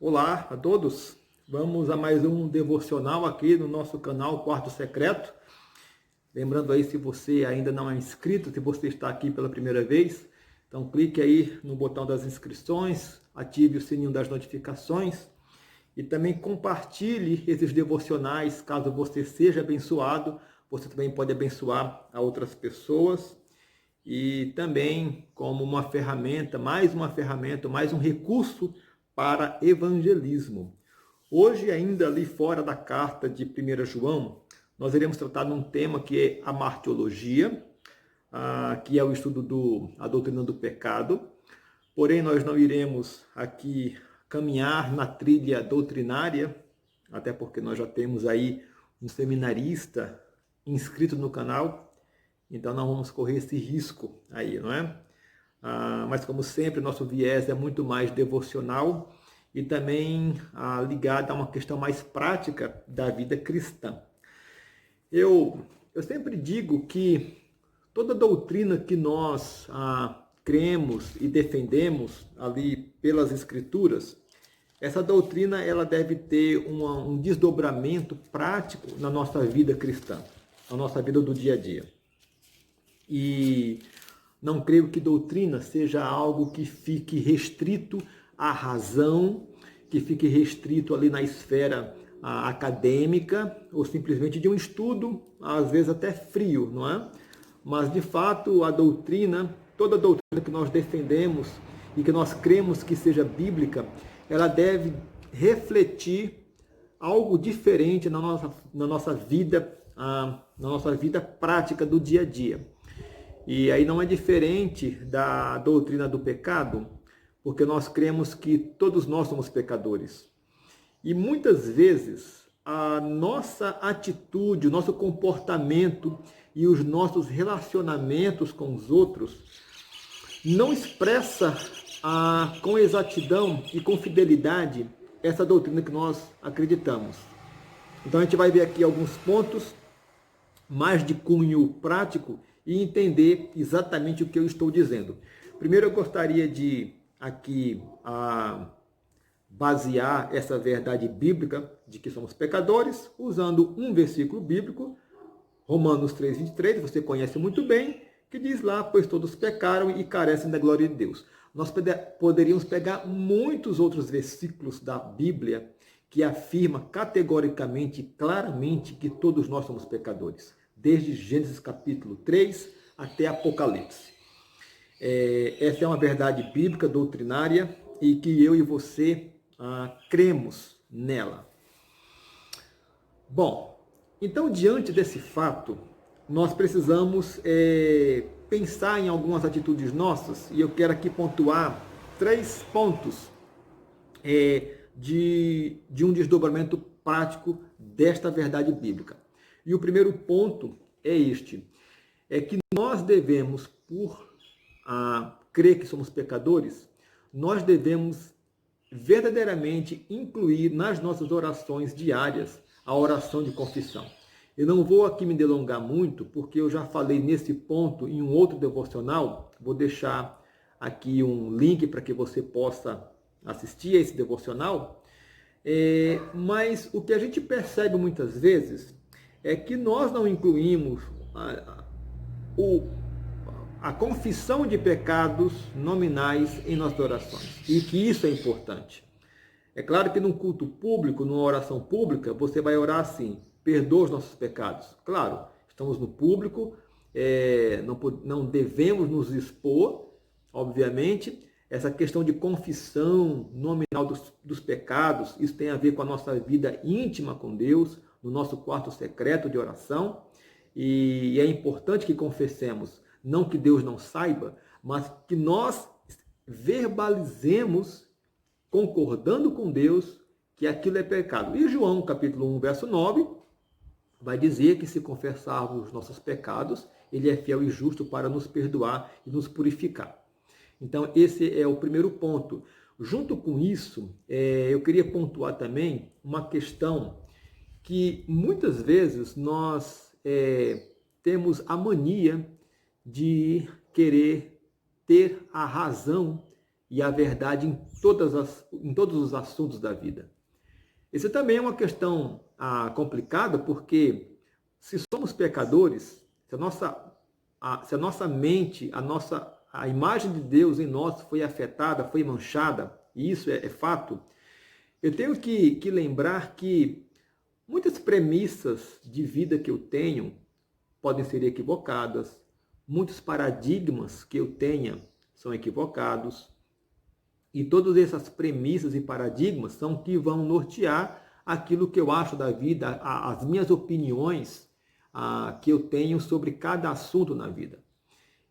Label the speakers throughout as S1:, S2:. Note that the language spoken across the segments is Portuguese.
S1: Olá a todos, vamos a mais um devocional aqui no nosso canal Quarto Secreto. Lembrando aí, se você ainda não é inscrito, se você está aqui pela primeira vez, então clique aí no botão das inscrições, ative o sininho das notificações e também compartilhe esses devocionais. Caso você seja abençoado, você também pode abençoar a outras pessoas e também como uma ferramenta, mais um recurso para evangelismo. Hoje, ainda ali fora da carta de 1 João, nós iremos tratar de um tema que é a martiologia, que é o estudo da doutrina do pecado. Porém, nós não iremos aqui caminhar na trilha doutrinária, até porque nós já temos aí um seminarista inscrito no canal, então não vamos correr esse risco aí, não é? Mas como sempre, nosso viés é muito mais devocional e também ligado a uma questão mais prática da vida cristã. Eu sempre digo que toda doutrina que nós cremos e defendemos ali pelas Escrituras, essa doutrina ela deve ter um desdobramento prático na nossa vida cristã, na nossa vida do dia a dia. E não creio que doutrina seja algo que fique restrito à razão, que fique restrito ali na esfera acadêmica, ou simplesmente de um estudo, às vezes até frio, não é? Mas, de fato, a doutrina, toda doutrina que nós defendemos e que nós cremos que seja bíblica, ela deve refletir algo diferente na nossa vida prática do dia a dia. E aí não é diferente da doutrina do pecado, porque nós cremos que todos nós somos pecadores. E muitas vezes a nossa atitude, o nosso comportamento e os nossos relacionamentos com os outros não expressa com exatidão e com fidelidade essa doutrina que nós acreditamos. Então a gente vai ver aqui alguns pontos mais de cunho prático e entender exatamente o que eu estou dizendo. Primeiro eu gostaria de aqui basear essa verdade bíblica de que somos pecadores, usando um versículo bíblico, Romanos 3:23, você conhece muito bem, que diz lá, pois todos pecaram e carecem da glória de Deus. Nós poderíamos pegar muitos outros versículos da Bíblia que afirma categoricamente, claramente, que todos nós somos pecadores, desde Gênesis capítulo 3 até Apocalipse. Essa é uma verdade bíblica, doutrinária, e que eu e você cremos nela. Bom, então diante desse fato, nós precisamos pensar em algumas atitudes nossas, e eu quero aqui pontuar 3 pontos de um desdobramento prático desta verdade bíblica. E o primeiro ponto é este, é que nós devemos, por crer que somos pecadores, nós devemos verdadeiramente incluir nas nossas orações diárias a oração de confissão. Eu não vou aqui me delongar muito, porque eu já falei nesse ponto em um outro devocional, vou deixar aqui um link para que você possa assistir a esse devocional, mas o que a gente percebe muitas vezes é que nós não incluímos a confissão de pecados nominais em nossas orações, e que isso é importante. É claro que num culto público, numa oração pública, você vai orar assim, perdoa os nossos pecados. Claro, estamos no público, não devemos nos expor, obviamente. Essa questão de confissão nominal dos pecados, isso tem a ver com a nossa vida íntima com Deus, no nosso quarto secreto de oração, e é importante que confessemos, não que Deus não saiba, mas que nós verbalizemos, concordando com Deus, que aquilo é pecado. E João, capítulo 1, verso 9, vai dizer que se confessarmos os nossos pecados, Ele é fiel e justo para nos perdoar e nos purificar. Então, esse é o primeiro ponto. Junto com isso, eu queria pontuar também uma questão que muitas vezes nós temos a mania de querer ter a razão e a verdade em todos os assuntos da vida. Isso também é uma questão complicada, porque se somos pecadores, se a nossa mente, a imagem de Deus em nós foi afetada, foi manchada, e isso é fato, eu tenho que lembrar que muitas premissas de vida que eu tenho podem ser equivocadas, muitos paradigmas que eu tenha são equivocados, e todas essas premissas e paradigmas são que vão nortear aquilo que eu acho da vida, as minhas opiniões que eu tenho sobre cada assunto na vida.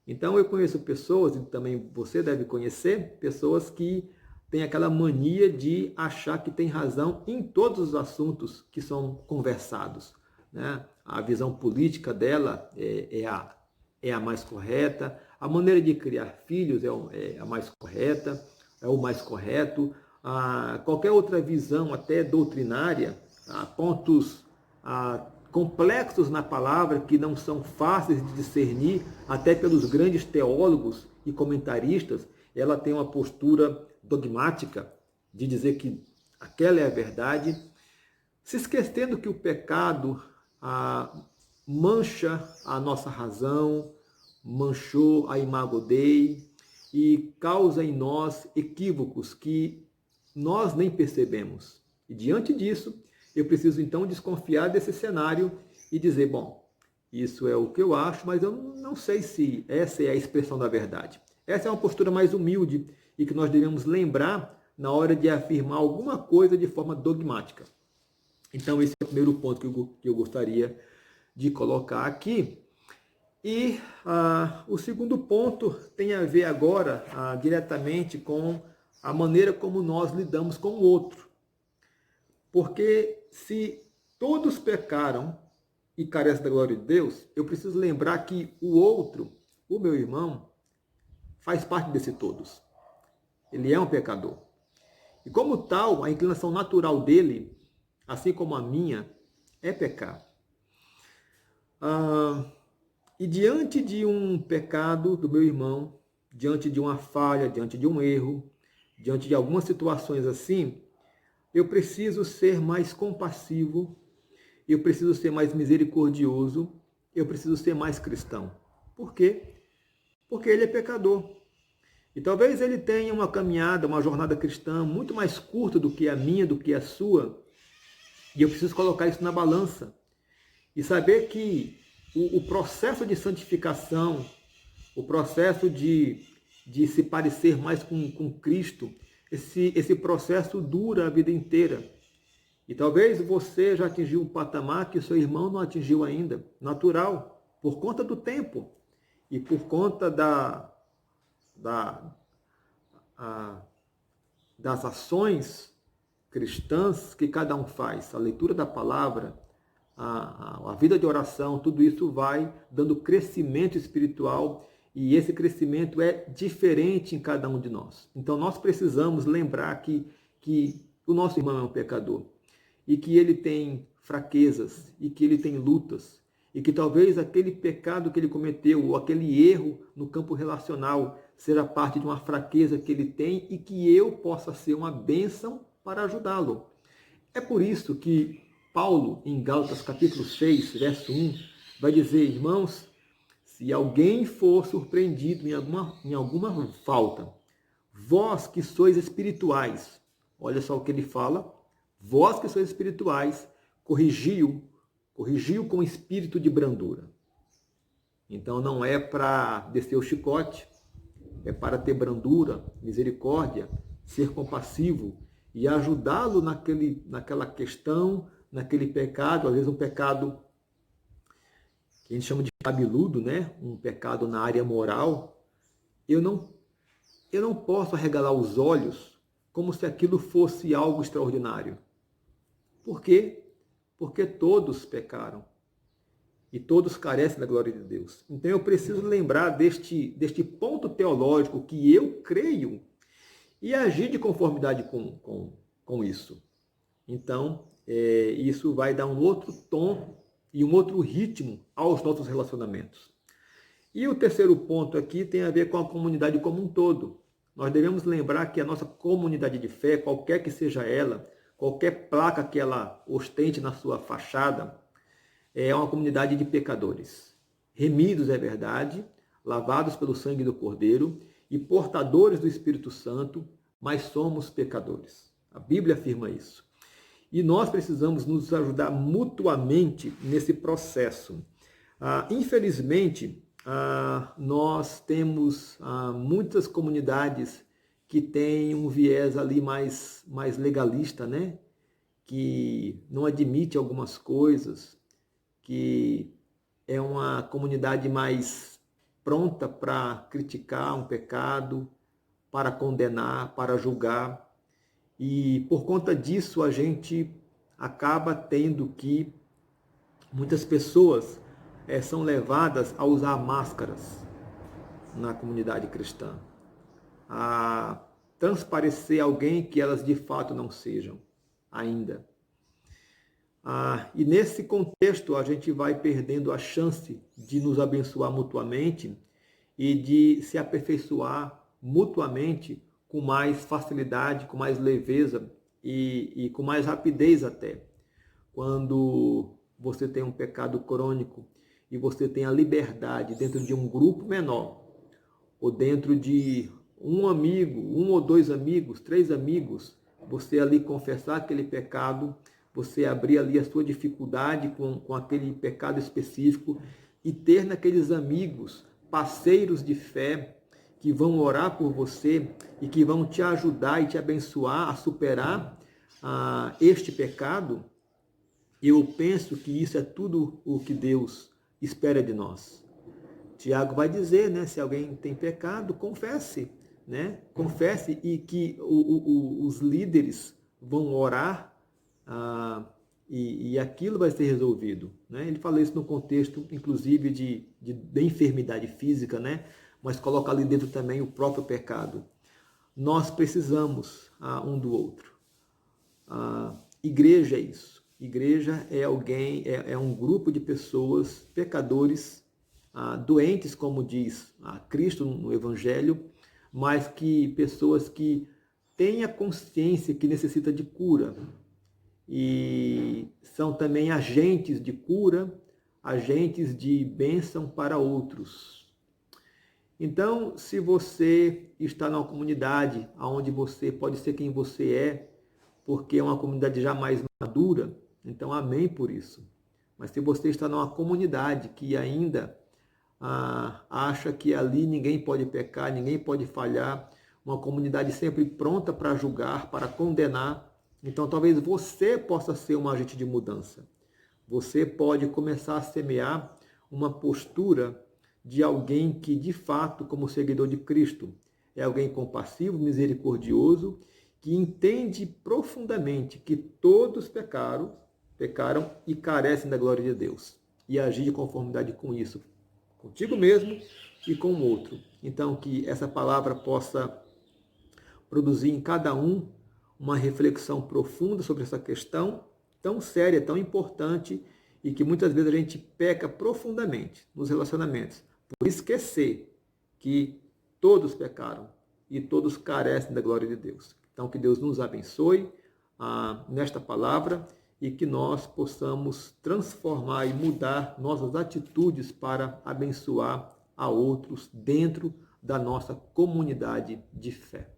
S1: Então eu conheço pessoas, e também você deve conhecer, pessoas que têm aquela mania de achar que tem razão em todos os assuntos que são conversados, né? A visão política dela é a mais correta, a maneira de criar filhos é a mais correta, é o mais correto, qualquer outra visão, até doutrinária, pontos complexos na palavra que não são fáceis de discernir, até pelos grandes teólogos e comentaristas, ela tem uma postura dogmática de dizer que aquela é a verdade, se esquecendo que o pecado mancha a nossa razão, manchou a imago Dei e causa em nós equívocos que nós nem percebemos. E diante disso, eu preciso então desconfiar desse cenário e dizer, bom, isso é o que eu acho, mas eu não sei se essa é a expressão da verdade. Essa é uma postura mais humilde e que nós devemos lembrar na hora de afirmar alguma coisa de forma dogmática. Então esse é o primeiro ponto que eu gostaria de colocar aqui. E o segundo ponto tem a ver agora diretamente com a maneira como nós lidamos com o outro. Porque se todos pecaram e carecem da glória de Deus, eu preciso lembrar que o outro, o meu irmão, faz parte desse todos. Ele é um pecador. E como tal, a inclinação natural dele, assim como a minha, é pecar. E diante de um pecado do meu irmão, diante de uma falha, diante de um erro, diante de algumas situações assim, eu preciso ser mais compassivo, eu preciso ser mais misericordioso, eu preciso ser mais cristão. Por quê? Porque ele é pecador. E talvez ele tenha uma caminhada, uma jornada cristã muito mais curta do que a minha, do que a sua, e eu preciso colocar isso na balança e saber que o processo de santificação, o processo de se parecer mais com Cristo, esse processo dura a vida inteira. E talvez você já atingiu um patamar que o seu irmão não atingiu ainda, natural, por conta do tempo e por conta das ações cristãs que cada um faz, a leitura da palavra, a vida de oração, tudo isso vai dando crescimento espiritual e esse crescimento é diferente em cada um de nós. Então nós precisamos lembrar que o nosso irmão é um pecador e que ele tem fraquezas e que ele tem lutas e que talvez aquele pecado que ele cometeu ou aquele erro no campo relacional seja parte de uma fraqueza que ele tem e que eu possa ser uma bênção para ajudá-lo. É por isso que Paulo, em Gálatas capítulo 6, verso 1, vai dizer, irmãos, se alguém for surpreendido em alguma falta, vós que sois espirituais, olha só o que ele fala, vós que sois espirituais, corrigiu com espírito de brandura. Então não é para descer o chicote, é para ter brandura, misericórdia, ser compassivo e ajudá-lo naquela questão, naquele pecado, às vezes um pecado que a gente chama de cabeludo, né? Um pecado na área moral. Eu não posso arregalar os olhos como se aquilo fosse algo extraordinário. Por quê? Porque todos pecaram e todos carecem da glória de Deus. Então eu preciso lembrar deste ponto teológico que eu creio e agir de conformidade com isso. Então, isso vai dar um outro tom e um outro ritmo aos nossos relacionamentos. E o terceiro ponto aqui tem a ver com a comunidade como um todo. Nós devemos lembrar que a nossa comunidade de fé, qualquer que seja ela, qualquer placa que ela ostente na sua fachada, é uma comunidade de pecadores. Remidos, é verdade, lavados pelo sangue do Cordeiro e portadores do Espírito Santo, mas somos pecadores. A Bíblia afirma isso. E nós precisamos nos ajudar mutuamente nesse processo. Infelizmente, nós temos muitas comunidades que têm um viés ali mais legalista, né? Que não admite algumas coisas, que é uma comunidade mais pronta para criticar um pecado, para condenar, para julgar. E por conta disso a gente acaba tendo que muitas pessoas são levadas a usar máscaras na comunidade cristã, a transparecer alguém que elas de fato não sejam ainda. E nesse contexto a gente vai perdendo a chance de nos abençoar mutuamente e de se aperfeiçoar mutuamente com mais facilidade, com mais leveza e com mais rapidez até. Quando você tem um pecado crônico e você tem a liberdade dentro de um grupo menor, ou dentro de um amigo, um ou dois amigos, 3 amigos, você ali confessar aquele pecado, você abrir ali a sua dificuldade com aquele pecado específico e ter naqueles amigos parceiros de fé que vão orar por você e que vão te ajudar e te abençoar a superar este pecado. Eu penso que isso é tudo o que Deus espera de nós. Tiago vai dizer, né, se alguém tem pecado, confesse, né? Confesse e que os líderes vão orar e aquilo vai ser resolvido, né? Ele fala isso no contexto, inclusive, de enfermidade física, né? Mas coloca ali dentro também o próprio pecado. Nós precisamos um do outro. Igreja é isso. Igreja é alguém, é um grupo de pessoas, pecadores, doentes, como diz Cristo no Evangelho, mas que pessoas que têm a consciência que necessita de cura e são também agentes de cura, agentes de bênção para outros. Então, se você está numa comunidade onde você pode ser quem você é, porque é uma comunidade já mais madura, então amém por isso. Mas se você está numa comunidade que ainda acha que ali ninguém pode pecar, ninguém pode falhar, uma comunidade sempre pronta para julgar, para condenar, então talvez você possa ser um agente de mudança. Você pode começar a semear uma postura de alguém que, de fato, como seguidor de Cristo, é alguém compassivo, misericordioso, que entende profundamente que todos pecaram e carecem da glória de Deus. E agir de conformidade com isso, contigo mesmo e com o outro. Então, que essa palavra possa produzir em cada um uma reflexão profunda sobre essa questão tão séria, tão importante, e que muitas vezes a gente peca profundamente nos relacionamentos, por esquecer que todos pecaram e todos carecem da glória de Deus. Então, que Deus nos abençoe nesta palavra e que nós possamos transformar e mudar nossas atitudes para abençoar a outros dentro da nossa comunidade de fé.